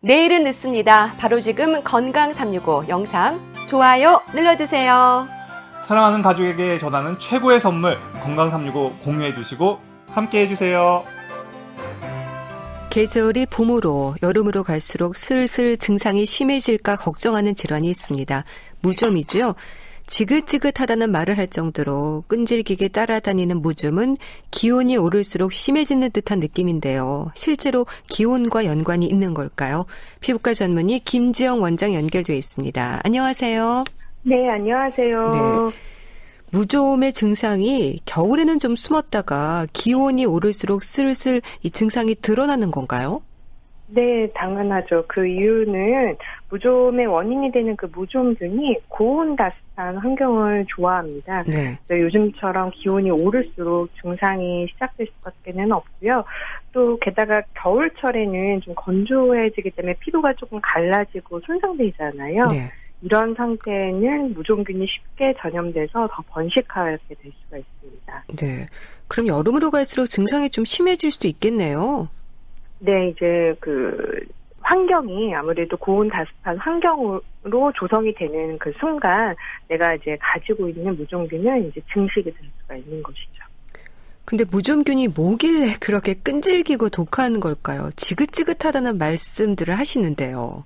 내일은 늦습니다. 바로 지금 건강 365 영상 좋아요 눌러주세요. 사랑하는 가족에게 전하는 최고의 선물 건강 365 공유해 주시고 함께 해주세요. 계절이 봄으로 여름으로 갈수록 슬슬 증상이 심해질까 걱정하는 질환이 있습니다. 무좀이죠. 지긋지긋하다는 말을 할 정도로 끈질기게 따라다니는 무좀은 기온이 오를수록 심해지는 듯한 느낌인데요. 실제로 기온과 연관이 있는 걸까요? 피부과 전문의 김지영 원장 연결되어 있습니다. 안녕하세요. 네, 안녕하세요. 네. 무좀의 증상이 겨울에는 좀 숨었다가 기온이 오를수록 슬슬 이 증상이 드러나는 건가요? 네, 당연하죠. 그 이유는 무좀의 원인이 되는 그 무좀균이 고온 다습한 환경을 좋아합니다. 네. 요즘처럼 기온이 오를수록 증상이 시작될 수밖에는 없고요. 또 게다가 겨울철에는 좀 건조해지기 때문에 피부가 조금 갈라지고 손상되잖아요. 네. 이런 상태에는 무좀균이 쉽게 전염돼서 더 번식하게 될 수가 있습니다. 네. 그럼 여름으로 갈수록 증상이 좀 심해질 수도 있겠네요. 네, 이제 환경이 아무래도 고온 다습한 환경으로 조성이 되는 그 순간 내가 이제 가지고 있는 무좀균은 이제 증식이 될 수가 있는 것이죠. 근데 무좀균이 뭐길래 그렇게 끈질기고 독한 걸까요? 지긋지긋하다는 말씀들을 하시는데요.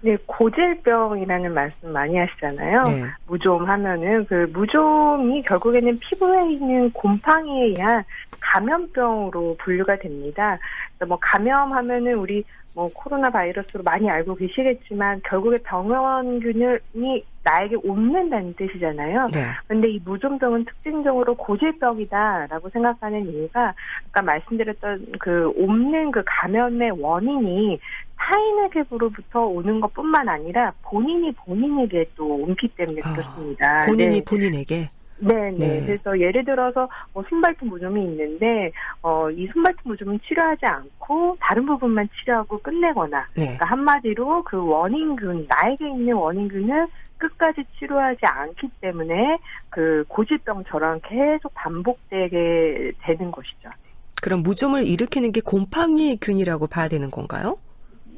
네, 고질병이라는 말씀 많이 하시잖아요. 네. 무좀 하면은 그 무좀이 결국에는 피부에 있는 곰팡이에 의한 감염병으로 분류가 됩니다. 그래서 뭐 감염하면은 우리 코로나 바이러스로 많이 알고 계시겠지만 결국에 병원균이 나에게 옮는다는 뜻이잖아요. 네. 그런데 이 무좀병은 특징적으로 고질병이다라고 생각하는 이유가 아까 말씀드렸던 그 옮는 그 감염의 원인이 타인에게로부터 오는 것뿐만 아니라 본인이 본인에게 또 옮기 때문에 그렇습니다. 본인이 네. 본인에게? 네. 네. 그래서 예를 들어서 손발톱 무좀이 있는데 이 손발톱 무좀은 치료하지 않고 다른 부분만 치료하고 끝내거나 네. 그러니까 한마디로 그 원인균, 나에게 있는 원인균을 끝까지 치료하지 않기 때문에 그 고질병처럼 계속 반복되게 되는 것이죠. 그럼 무좀을 일으키는 게 곰팡이균이라고 봐야 되는 건가요?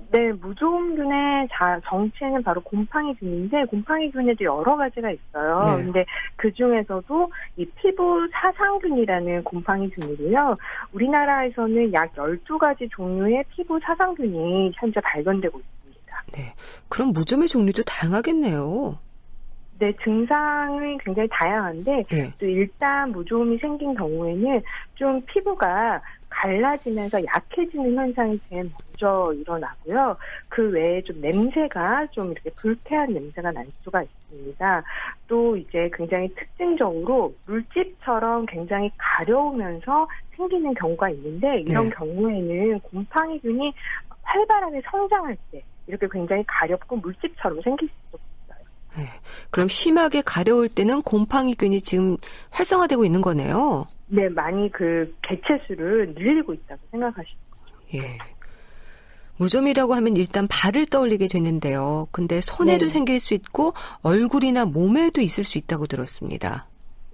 네, 무좀균의 정체는 바로 곰팡이균인데 곰팡이균에도 여러 가지가 있어요. 네. 근데 그 중에서도 이 피부 사상균이라는 곰팡이균이고요. 우리나라에서는 약 12가지 종류의 피부 사상균이 현재 발견되고 있습니다. 네. 그럼 무좀의 종류도 다양하겠네요. 네, 증상이 굉장히 다양한데 네. 또 일단 무좀이 생긴 경우에는 좀 피부가 갈라지면서 약해지는 현상이 제일 먼저 일어나고요. 그 외에 좀 냄새가 좀 이렇게 불쾌한 냄새가 날 수가 있습니다. 또 이제 굉장히 특징적으로 물집처럼 굉장히 가려우면서 생기는 경우가 있는데 이런 네. 경우에는 곰팡이균이 활발하게 성장할 때 이렇게 굉장히 가렵고 물집처럼 생길 수도 있어요. 네. 그럼 심하게 가려울 때는 곰팡이균이 지금 활성화되고 있는 거네요. 네, 많이 그 개체수를 늘리고 있다고 생각하시면 돼요. 예. 무좀이라고 하면 일단 발을 떠올리게 되는데요. 근데 손에도 네. 생길 수 있고 얼굴이나 몸에도 있을 수 있다고 들었습니다.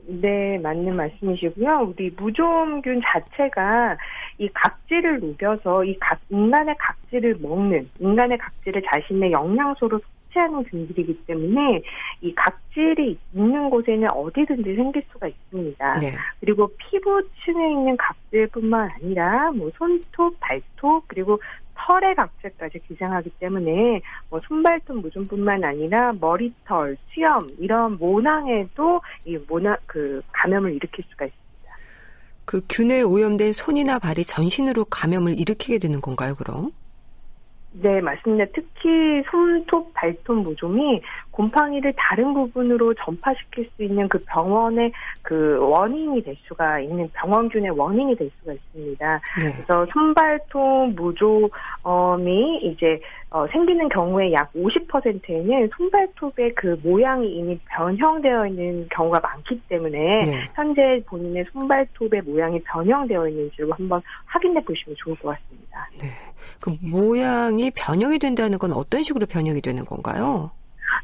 네, 맞는 말씀이시고요. 우리 무좀균 자체가 이 각질을 녹여서 인간의 각질을 먹는, 인간의 각질을 자신의 영양소로 섭취하는 균들이기 때문에 이 각질이 있는 곳에는 어디든지 생길 수가 있습니다. 네. 그리고 피부층에 있는 각질뿐만 아니라 손톱, 발톱, 그리고 털의 각질까지 기생하기 때문에 손발톱 무좀뿐만 아니라 머리털, 수염 이런 모낭에도 감염을 일으킬 수가 있습니다. 그 균에 오염된 손이나 발이 전신으로 감염을 일으키게 되는 건가요, 그럼? 네, 맞습니다. 특히 손톱, 발톱 무좀이 곰팡이를 다른 부분으로 전파시킬 수 있는 그 병원의 그 원인이 될 수가 있는 병원균의 원인이 될 수가 있습니다. 네. 그래서 손발톱 무좀이 이제 생기는 경우에 약 50%에는 손발톱의 그 모양이 이미 변형되어 있는 경우가 많기 때문에 네. 현재 본인의 손발톱의 모양이 변형되어 있는지를 한번 확인해 보시면 좋을 것 같습니다. 네. 그 모양이 변형이 된다는 건 어떤 식으로 변형이 되는 건가요?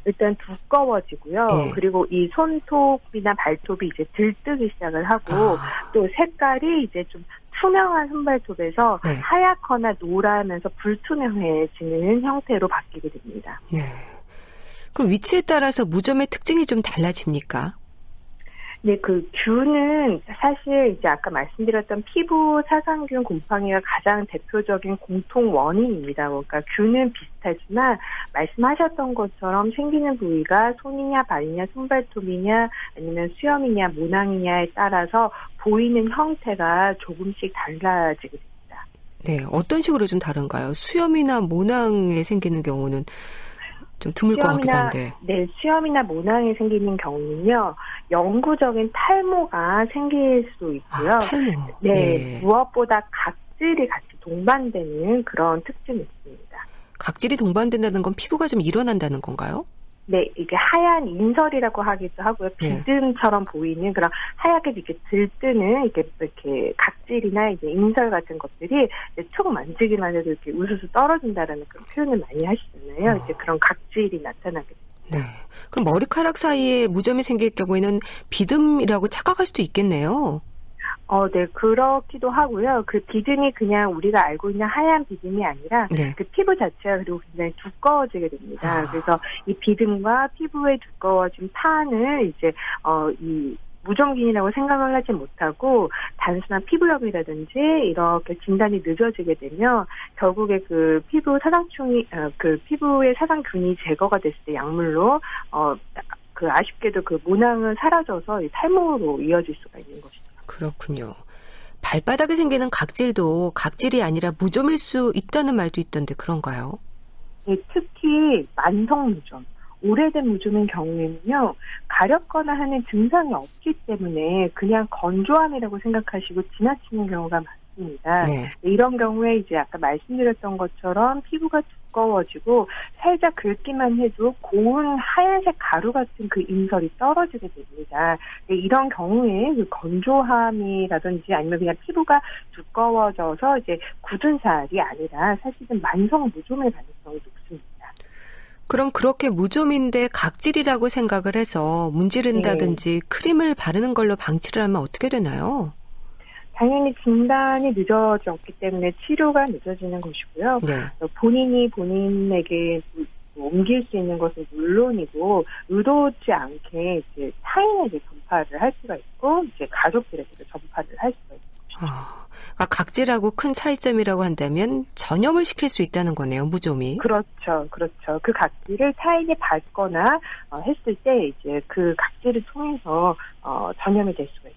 일단 두꺼워지고요. 네. 그리고 이 손톱이나 발톱이 이제 들뜨기 시작을 하고 또 색깔이 이제 좀 투명한 손발톱에서 네. 하얗거나 노라면서 불투명해지는 형태로 바뀌게 됩니다. 네. 그럼 위치에 따라서 무좀의 특징이 좀 달라집니까? 네, 그 균은 사실 이제 아까 말씀드렸던 피부 사상균 곰팡이가 가장 대표적인 공통 원인입니다. 그러니까 균은 비슷하지만 말씀하셨던 것처럼 생기는 부위가 손이냐 발이냐 손발톱이냐 아니면 수염이냐 모낭이냐에 따라서 보이는 형태가 조금씩 달라지게 됩니다. 네, 어떤 식으로 좀 다른가요? 수염이나 모낭에 생기는 경우는 좀 드물 것 같기도 한데. 네, 수염이나 모낭에 생기는 경우는요, 영구적인 탈모가 생길 수도 있고요. 아, 탈모. 네, 무엇보다 각질이 같이 동반되는 그런 특징이 있습니다. 각질이 동반된다는 건 피부가 좀 일어난다는 건가요? 네, 이게 하얀 인설이라고 하기도 하고요. 비듬처럼 보이는 그런 하얗게 이렇게 들뜨는 이렇게 각질이나 이제 인설 같은 것들이 이제 툭 만지기만 해도 이렇게 우수수 떨어진다라는 그런 표현을 많이 하시잖아요. 이제 그런 각질이 나타나게 됩니다. 네. 그럼 머리카락 사이에 무좀이 생길 경우에는 비듬이라고 착각할 수도 있겠네요. 네, 그렇기도 하고요. 그 비듬이 그냥 우리가 알고 있는 하얀 비듬이 아니라 네. 그 피부 자체가 그리고 굉장히 두꺼워지게 됩니다. 아. 그래서 이 비듬과 피부의 두꺼워진 판을 이제 이 무좀균이라고 생각을 하지 못하고 단순한 피부염이라든지 이렇게 진단이 늦어지게 되면 결국에 그 피부 사상충이 그 피부의 사상균이 제거가 됐을 때 약물로 그 아쉽게도 그 모낭은 사라져서 이 탈모로 이어질 수가 있는 것이죠. 그렇군요. 발바닥에 생기는 각질도 각질이 아니라 무좀일 수 있다는 말도 있던데 그런가요? 네, 특히 만성 무좀, 오래된 무좀인 경우에는요, 가렵거나 하는 증상이 없기 때문에 그냥 건조함이라고 생각하시고 지나치는 경우가 많습니다. 네. 이런 경우에 이제 아까 말씀드렸던 것처럼 피부가 두꺼워지고 살짝 긁기만 해도 고운 하얀색 가루 같은 그 인설이 떨어지게 됩니다. 이런 경우에 그 건조함이라든지 아니면 그냥 피부가 두꺼워져서 이제 굳은 살이 아니라 사실은 만성 무좀의 가능성이 높습니다. 그럼 그렇게 무좀인데 각질이라고 생각을 해서 문지른다든지 크림을 바르는 걸로 방치를 하면 어떻게 되나요? 당연히 진단이 늦어졌기 때문에 치료가 늦어지는 것이고요. 네. 본인이 본인에게 옮길 수 있는 것은 물론이고 의도치 않게 이제 타인에게 전파를 할 수가 있고 이제 가족들에게도 전파를 할 수가 있는 것이죠. 그러니까 각질하고 큰 차이점이라고 한다면 전염을 시킬 수 있다는 거네요, 무좀이. 그렇죠, 그렇죠. 그 각질을 타인이 밟거나 했을 때 이제 그 각질을 통해서 전염이 될 수가 있습니다.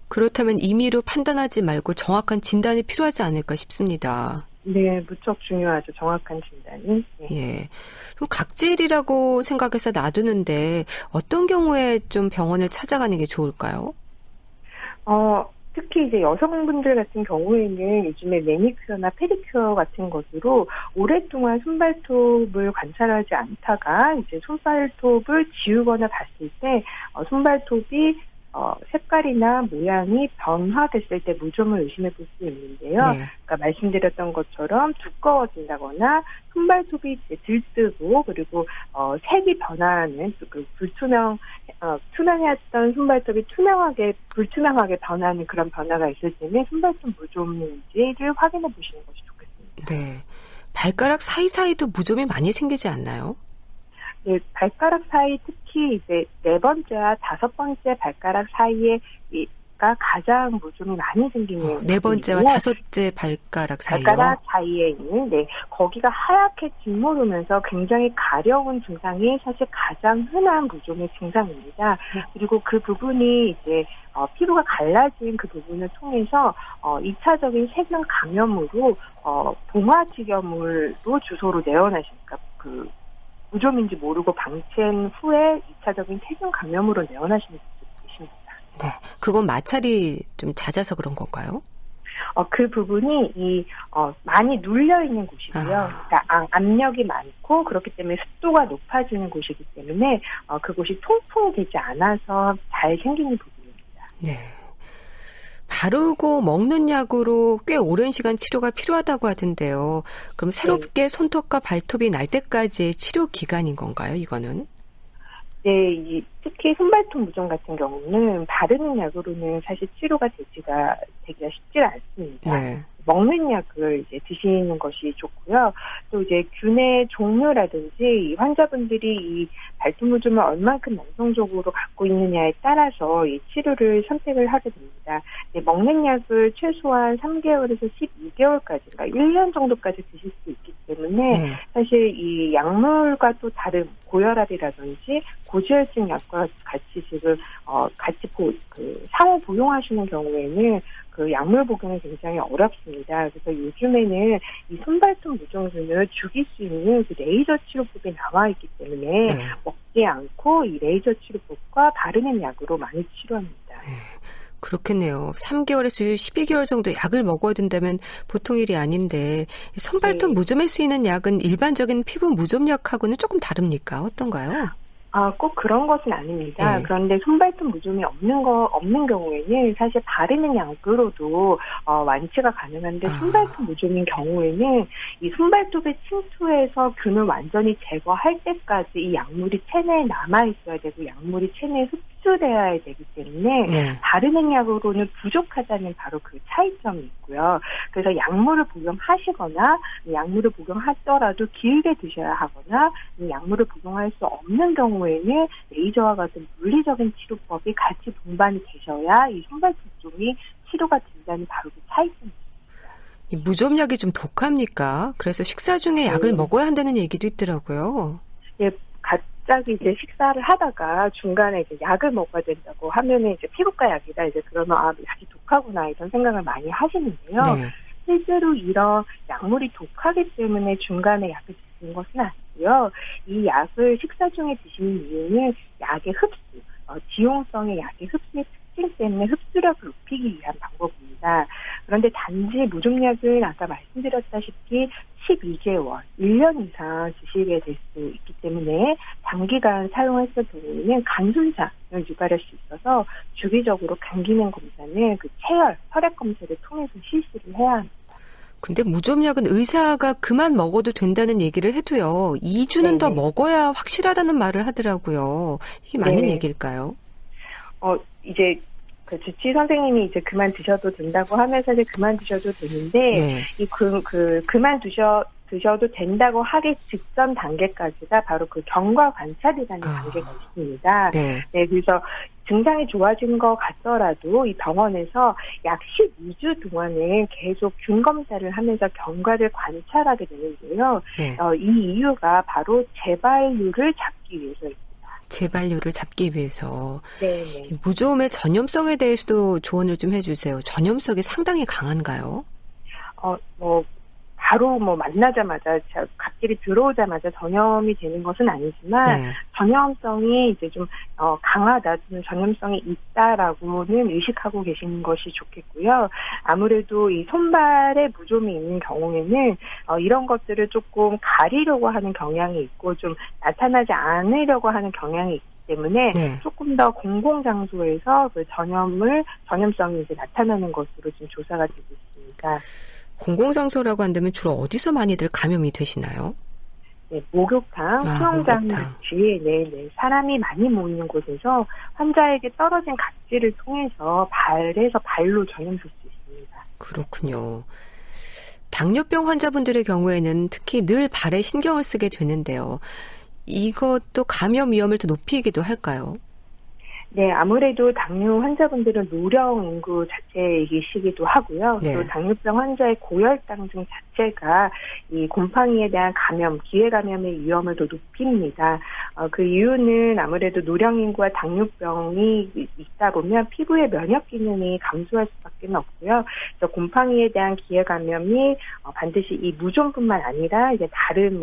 그렇다면 임의로 판단하지 말고 정확한 진단이 필요하지 않을까 싶습니다. 네, 무척 중요하죠. 정확한 진단이. 네. 예. 그럼 각질이라고 생각해서 놔두는데 어떤 경우에 좀 병원을 찾아가는 게 좋을까요? 특히 이제 여성분들 같은 경우에는 요즘에 매니큐어나 페디큐어 같은 것으로 오랫동안 손발톱을 관찰하지 않다가 이제 손발톱을 지우거나 봤을 때 손발톱이 색깔이나 모양이 변화됐을 때 무좀을 의심해 볼 수 있는데요. 네. 그러니까 말씀드렸던 것처럼 두꺼워진다거나 손발톱이 이제 들뜨고 그리고 색이 변화하는 그 투명했던 손발톱이 불투명하게 변하는 그런 변화가 있을 때는 손발톱 무좀인지를 확인해 보시는 것이 좋겠습니다. 네. 발가락 사이사이도 무좀이 많이 생기지 않나요? 네, 발가락 사이 특히 이제 4번째와 5번째 발가락 사이에가 가장 무좀이 많이 생기는 4번째와 5째 발가락 사이요? 발가락 사이에 있는 거기가 하얗게 짓무르면서 굉장히 가려운 증상이 사실 가장 흔한 무좀의 증상입니다. 그리고 그 부분이 이제 피부가 갈라진 그 부분을 통해서 2차적인 세균 감염으로 봉화지겸물로 주소로 내원하시니까 그 무좀인지 모르고 방치한 후에 2차적인 세균 감염으로 내원하시는 분들이 계십니다. 네. 그건 마찰이 좀 잦아서 그런 건가요? 그 부분이 많이 눌려 있는 곳이고요. 그러니까 압력이 많고 그렇기 때문에 습도가 높아지는 곳이기 때문에 그곳이 통풍되지 않아서 잘 생기는 부분입니다. 네. 바르고 먹는 약으로 꽤 오랜 시간 치료가 필요하다고 하던데요. 그럼 새롭게 손톱과 발톱이 날 때까지의 치료 기간인 건가요, 이거는? 네, 특히 손발톱 무좀 같은 경우는 바르는 약으로는 사실 치료가 되기가 쉽지 않습니다. 네. 먹는 약을 이제 드시는 것이 좋고요. 또 이제 균의 종류라든지 이 환자분들이 이 발톱 무좀을 얼만큼 만성적으로 갖고 있느냐에 따라서 이 치료를 선택을 하게 됩니다. 네, 먹는 약을 최소한 3개월에서 12개월까지, 그러니까 1년 정도까지 드실 수 있기 때문에 네. 사실 이 약물과 또 다른 고혈압이라든지 고지혈증 약과 같이 지금 같이 상호 복용하시는 경우에는 그 약물 복용이 굉장히 어렵습니다. 그래서 요즘에는 이 손발톱 무좀균을 죽일 수 있는 그 레이저 치료법이 나와 있기 때문에 네. 먹지 않고 이 레이저 치료법과 바르는 약으로 많이 치료합니다. 그렇겠네요. 3개월에서 12개월 정도 약을 먹어야 된다면 보통 일이 아닌데 손발톱 네. 무좀에 쓰이는 약은 일반적인 피부 무좀약하고는 조금 다릅니까? 어떤가요? 꼭 그런 것은 아닙니다. 네. 그런데 손발톱 무좀이 없는 경우에는 사실 바르는 약으로도 완치가 가능한데 손발톱 무좀인 경우에는 이 손발톱에 침투해서 균을 완전히 제거할 때까지 이 약물이 체내에 남아 있어야 되고 약물이 체내에 흡수되어야 되기 때문에 네. 바르는 약으로는 부족하다는 바로 그 차이점이 있고요. 그래서 약물을 복용하시거나 약물을 복용하더라도 길게 드셔야 하거나 이 약물을 복용할 수 없는 경우에는 레이저와 같은 물리적인 치료법이 같이 동반이 되셔야 이 손발톱 무좀이 치료가 된다는 바로 그 차이점입니다. 이 무좀약이 좀 독합니까? 그래서 식사 중에 약을 네. 먹어야 한다는 얘기도 있더라고요. 예, 갑자기 이제 식사를 하다가 중간에 이제 약을 먹어야 된다고 하면은 이제 피부과 약이다 이제 그러면 약이 독하구나 이런 생각을 많이 하시는데요. 네. 실제로 이런 약물이 독하기 때문에 중간에 약을 드시는 것은 아니고요. 이 약을 식사 중에 드시는 이유는 약의 흡수, 지용성의 약의 흡수의 특징 때문에 흡수력을 높이기 위한 방법입니다. 그런데 단지 무좀약은 아까 말씀드렸다시피 12개월, 1년 이상 드시게 될 수 있기 때문에 장기간 사용했을 경우에는 간 손상을 유발할 수 있어서 주기적으로 간 기능 검사는 그 체열, 혈액 검사를 통해서 실시를 해야 합니다. 근데 무좀약은 의사가 그만 먹어도 된다는 얘기를 해도요. 2주는 더 네네. 먹어야 확실하다는 말을 하더라고요. 이게 맞는 네네. 얘기일까요? 이제 그 주치 선생님이 이제 그만 드셔도 된다고 하면 사실 그만 드셔도 되는데 네. 그만 드셔도 된다고 하기 직전 단계까지가 바로 그 경과 관찰이라는 단계가 있습니다. 네. 네, 그래서 증상이 좋아진 것 같더라도 이 병원에서 약 12주 동안은 계속 균 검사를 하면서 경과를 관찰하게 되는데요. 네. 이 이유가 바로 재발률을 잡기 위해서입니다. 재발률을 잡기 위해서. 네. 무좀의 전염성에 대해서도 조언을 좀 해주세요. 전염성이 상당히 강한가요? 바로 만나자마자 갑자기 들어오자마자 전염이 되는 것은 아니지만 네. 전염성이 이제 좀 강하다, 좀 전염성이 있다라고는 의식하고 계시는 것이 좋겠고요. 아무래도 이 손발에 무좀이 있는 경우에는 이런 것들을 조금 가리려고 하는 경향이 있고 좀 나타나지 않으려고 하는 경향이 있기 때문에 네. 조금 더 공공장소에서 그 전염성이 이제 나타나는 것으로 지금 조사가 되고 있습니다. 공공장소라고 한다면 주로 어디서 많이들 감염이 되시나요? 네, 목욕탕, 수영장 목욕탕. 같이 사람이 많이 모이는 곳에서 환자에게 떨어진 각질을 통해서 발로 전염될 수 있습니다. 그렇군요. 당뇨병 환자분들의 경우에는 특히 늘 발에 신경을 쓰게 되는데요. 이것도 감염 위험을 더 높이기도 할까요? 네, 아무래도 당뇨 환자분들은 노령 인구 자체이시기도 하고요. 네. 또 당뇨병 환자의 고혈당증 자체가 이 곰팡이에 대한 감염, 기회 감염의 위험을 더 높입니다. 그 이유는 아무래도 노령 인구와 당뇨병이 있다 보면 피부의 면역 기능이 감소할 수밖에 없고요. 그래서 곰팡이에 대한 기회 감염이 반드시 이 무좀뿐만 아니라 이제 다른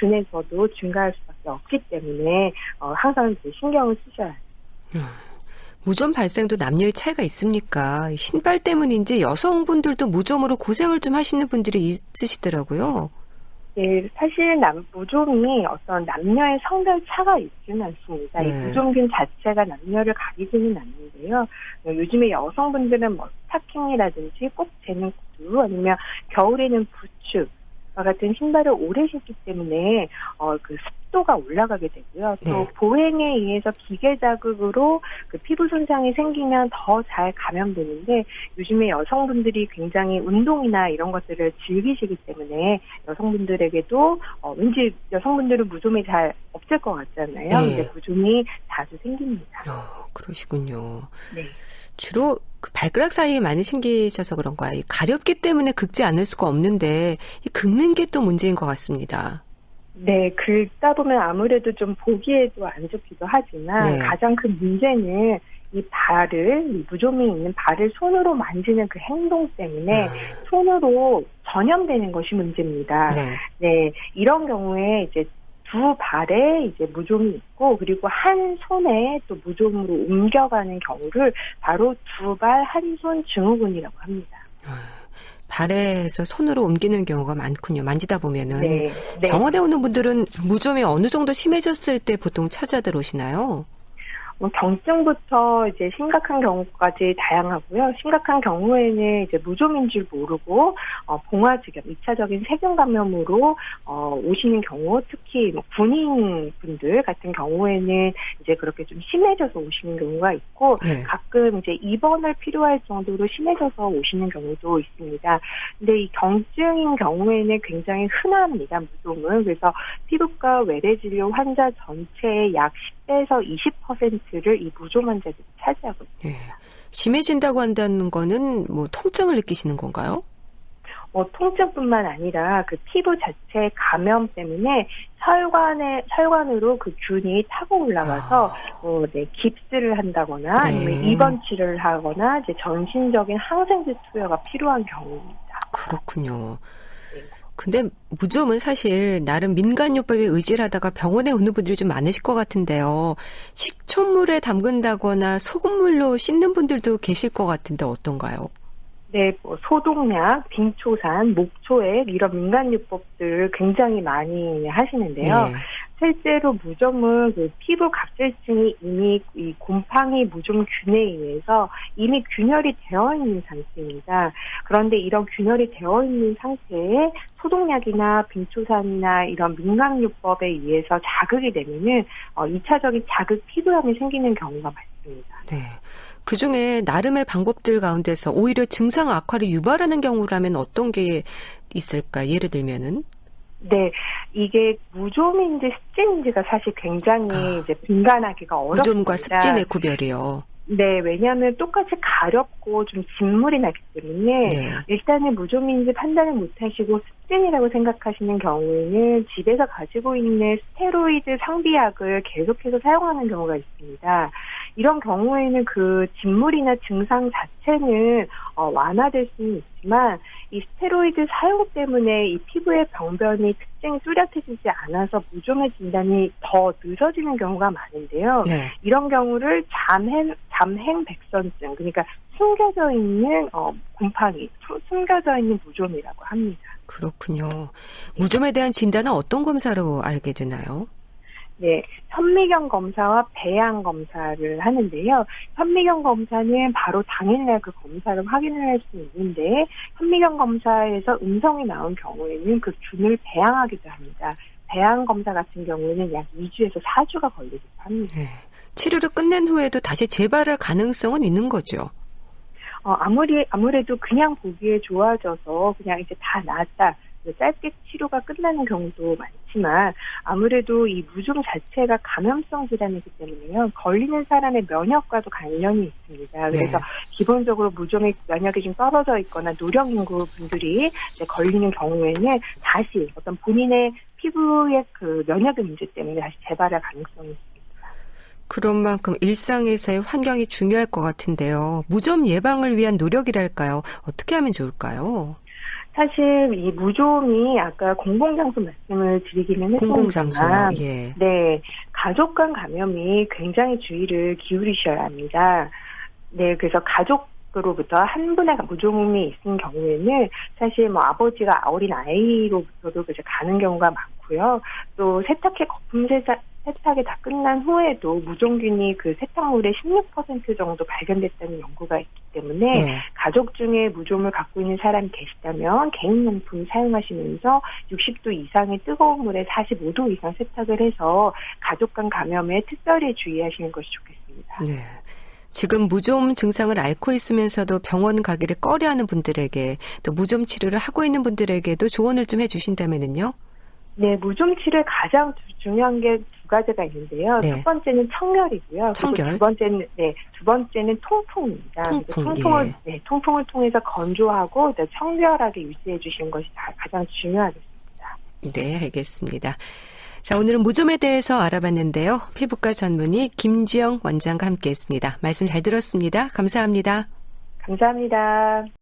균에서도 증가할 수밖에 없기 때문에 항상 이제 신경을 쓰셔야 합니다. 무좀 발생도 남녀의 차이가 있습니까? 신발 때문인지 여성분들도 무좀으로 고생을 좀 하시는 분들이 있으시더라고요. 네, 사실 무좀이 어떤 남녀의 성별 차가 있지는 않습니다. 네. 이 무좀균 자체가 남녀를 가리지는 않는데요. 요즘에 여성분들은 스타킹이라든지 꼭 재는 구두 아니면 겨울에는 부츠 같은 신발을 오래 신기 때문에 그 습도가 올라가게 되고요. 또 네. 보행에 의해서 기계 자극으로 그 피부 손상이 생기면 더 잘 감염되는데 요즘에 여성분들이 굉장히 운동이나 이런 것들을 즐기시기 때문에 여성분들에게도 왠지 여성분들은 무좀이 잘 없을 것 같잖아요. 네. 근데 무좀이 자주 생깁니다. 그러시군요. 네. 주로 그 발가락 사이에 많이 생기셔서 그런가요? 가렵기 때문에 긁지 않을 수가 없는데 이 긁는 게 또 문제인 것 같습니다. 네, 긁다 보면 아무래도 좀 보기에도 안 좋기도 하지만 네. 가장 큰 문제는 이 무좀이 있는 발을 손으로 만지는 그 행동 때문에 손으로 전염되는 것이 문제입니다. 네. 네, 이런 경우에 이제 두 발에 이제 무좀이 있고 그리고 한 손에 또 무좀으로 옮겨가는 경우를 바로 두 발 한 손 증후군이라고 합니다. 발에서 손으로 옮기는 경우가 많군요. 만지다 보면은. 네, 네. 병원에 오는 분들은 무좀이 어느 정도 심해졌을 때 보통 찾아들 오시나요? 경증부터 이제 심각한 경우까지 다양하고요. 심각한 경우에는 이제 무좀인 줄 모르고 봉화지겸, 2차적인 세균 감염으로 오시는 경우, 특히 군인분들 같은 경우에는 이제 그렇게 좀 심해져서 오시는 경우가 있고, 네. 가끔 이제 입원을 필요할 정도로 심해져서 오시는 경우도 있습니다. 근데 이 경증인 경우에는 굉장히 흔합니다, 무좀은. 그래서 피부과 외래진료 환자 전체의 약 10에서 20%를 이 무좀 환자들이 차지하고 있습니다. 예. 심해진다고 한다는 거는 뭐 통증을 느끼시는 건가요? 통증뿐만 아니라 그 피부 자체 감염 때문에 혈관으로 그 균이 타고 올라가서 네, 깁스를 한다거나 네. 아니면 입원 치료를 하거나 이제 전신적인 항생제 투여가 필요한 경우입니다. 그렇군요. 근데 무좀은 사실 나름 민간요법에 의지를 하다가 병원에 오는 분들이 좀 많으실 것 같은데요. 식초물에 담근다거나 소금물로 씻는 분들도 계실 것 같은데 어떤가요? 네, 소독약, 빙초산, 목초액 이런 민간요법들을 굉장히 많이 하시는데요. 네. 실제로 무좀은 그 피부 각질층이 이미 이 곰팡이 무좀균에 의해서 이미 균열이 되어 있는 상태입니다. 그런데 이런 균열이 되어 있는 상태에 소독약이나 빙초산이나 이런 민간요법에 의해서 자극이 되면은 2차적인 자극 피부염이 생기는 경우가 많습니다. 네. 그중에 나름의 방법들 가운데서 오히려 증상 악화를 유발하는 경우라면 어떤 게 있을까? 예를 들면은? 네, 이게 무좀인지 습진인지가 사실 굉장히 이제 분간하기가 어렵습니다. 무좀과 습진의 구별이요. 네, 왜냐하면 똑같이 가렵고 좀 진물이 나기 때문에 네. 일단은 무좀인지 판단을 못하시고 습진이라고 생각하시는 경우에는 집에서 가지고 있는 스테로이드 상비약을 계속해서 사용하는 경우가 있습니다. 이런 경우에는 그 진물이나 증상 자체는 완화될 수는 있지만 이 스테로이드 사용 때문에 이 피부의 병변이 특징이 뚜렷해지지 않아서 무좀의 진단이 더 늦어지는 경우가 많은데요. 네. 이런 경우를 잠행백선증, 그러니까 숨겨져 있는 곰팡이, 숨겨져 있는 무좀이라고 합니다. 그렇군요. 무좀에 대한 진단은 어떤 검사로 알게 되나요? 네, 현미경 검사와 배양 검사를 하는데요. 현미경 검사는 바로 당일날 그 검사를 확인을 할 수 있는데 현미경 검사에서 음성이 나온 경우에는 그 균을 배양하기도 합니다. 배양 검사 같은 경우에는 약 2주에서 4주가 걸리기도 합니다. 네. 치료를 끝낸 후에도 다시 재발할 가능성은 있는 거죠? 아무래도 그냥 보기에 좋아져서 그냥 이제 다 나았다. 짧게 치료가 끝나는 경우도 많지만 아무래도 이 무좀 자체가 감염성 질환이기 때문에요. 걸리는 사람의 면역과도 관련이 있습니다. 그래서 네. 기본적으로 무좀의 면역이 좀 떨어져 있거나 노령인구 분들이 걸리는 경우에는 다시 어떤 본인의 피부의 그 면역의 문제 때문에 다시 재발할 가능성이 있습니다. 그런 만큼 일상에서의 환경이 중요할 것 같은데요. 무좀 예방을 위한 노력이랄까요? 어떻게 하면 좋을까요? 사실 이 무좀이 아까 공공장소 말씀을 드리기는 공공장소요. 했습니다만 예. 네, 가족 간 감염이 굉장히 주의를 기울이셔야 합니다. 네, 그래서 가족으로부터 한 분의 무좀이 있는 경우에는 사실 아버지가 어린 아이로부터도 가는 경우가 많고요. 또 세탁기 거품 세탁이 다 끝난 후에도 무종균이 그 세탁물의 16% 정도 발견됐다는 연구가 있기 때문에 네. 가족 중에 무좀을 갖고 있는 사람이 계시다면 개인용품 사용하시면서 60도 이상의 뜨거운 물에 45도 이상 세탁을 해서 가족 간 감염에 특별히 주의하시는 것이 좋겠습니다. 네. 지금 무좀 증상을 앓고 있으면서도 병원 가기를 꺼려하는 분들에게 또 무좀 치료를 하고 있는 분들에게도 조언을 좀 해주신다면은요? 네, 무좀 치료에 가장 중요한 게 두 가지가 있는데요. 네. 첫 번째는 청결이고요. 청결. 그리고 두 번째는 통풍입니다. 통풍, 예. 통풍을 통해서 건조하고 청결하게 유지해 주시는 것이 가장 중요하겠습니다. 네, 알겠습니다. 자, 오늘은 무좀에 대해서 알아봤는데요. 피부과 전문의 김지영 원장과 함께했습니다. 말씀 잘 들었습니다. 감사합니다. 감사합니다.